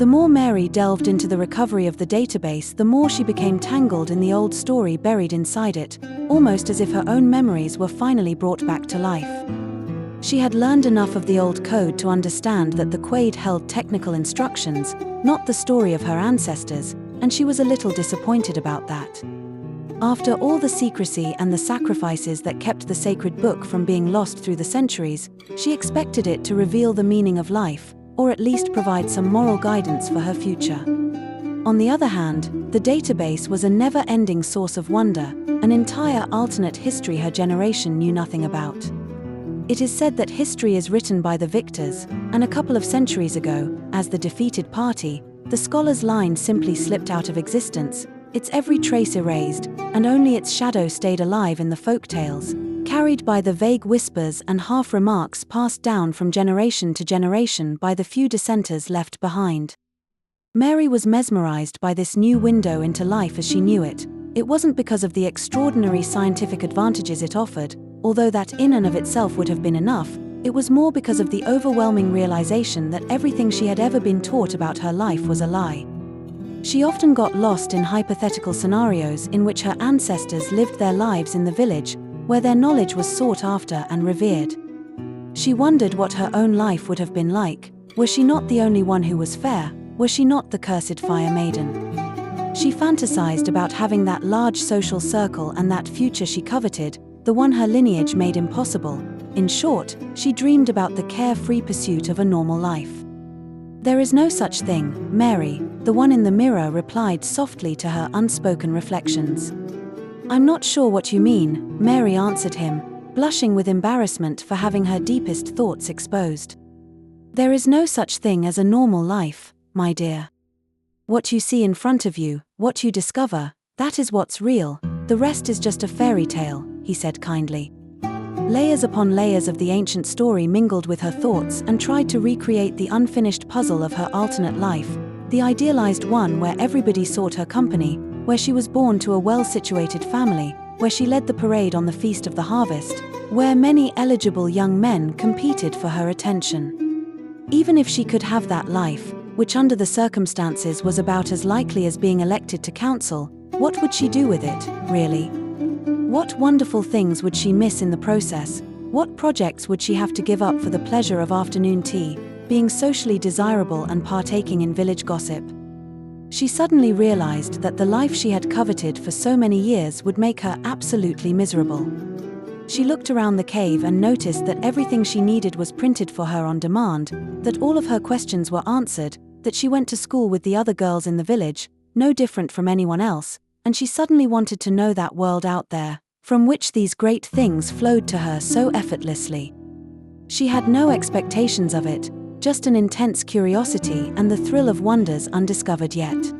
The more Mary delved into the recovery of the database, the more she became tangled in the old story buried inside it, almost as if her own memories were finally brought back to life. She had learned enough of the old code to understand that the Quaid held technical instructions, not the story of her ancestors, and she was a little disappointed about that. After all the secrecy and the sacrifices that kept the sacred book from being lost through the centuries, she expected it to reveal the meaning of life, or at least provide some moral guidance for her future. On the other hand, the database was a never-ending source of wonder, an entire alternate history her generation knew nothing about. It is said that history is written by the victors, and a couple of centuries ago, as the defeated party, the scholar's line simply slipped out of existence, its every trace erased, and only its shadow stayed alive in the folk tales, carried by the vague whispers and half-remarks passed down from generation to generation by the few dissenters left behind. Mary was mesmerized by this new window into life as she knew it. It wasn't because of the extraordinary scientific advantages it offered, although that in and of itself would have been enough. It was more because of the overwhelming realization that everything she had ever been taught about her life was a lie. She often got lost in hypothetical scenarios in which her ancestors lived their lives in the village, where their knowledge was sought after and revered. She wondered what her own life would have been like. Was she not the only one who was fair? Was she not the cursed fire maiden? She fantasized about having that large social circle and that future she coveted, the one her lineage made impossible. In short, she dreamed about the carefree pursuit of a normal life. "There is no such thing, Mary," the one in the mirror replied softly to her unspoken reflections. "I'm not sure what you mean," Mary answered him, blushing with embarrassment for having her deepest thoughts exposed. "There is no such thing as a normal life, my dear. What you see in front of you, what you discover, that is what's real, the rest is just a fairy tale," he said kindly. Layers upon layers of the ancient story mingled with her thoughts and tried to recreate the unfinished puzzle of her alternate life, the idealized one where everybody sought her company, where she was born to a well-situated family, where she led the parade on the Feast of the Harvest, where many eligible young men competed for her attention. Even if she could have that life, which under the circumstances was about as likely as being elected to council, what would she do with it, really? What wonderful things would she miss in the process? What projects would she have to give up for the pleasure of afternoon tea, being socially desirable and partaking in village gossip? She suddenly realized that the life she had coveted for so many years would make her absolutely miserable. She looked around the cave and noticed that everything she needed was printed for her on demand, that all of her questions were answered, that she went to school with the other girls in the village, no different from anyone else, and she suddenly wanted to know that world out there, from which these great things flowed to her so effortlessly. She had no expectations of it, just an intense curiosity and the thrill of wonders undiscovered yet.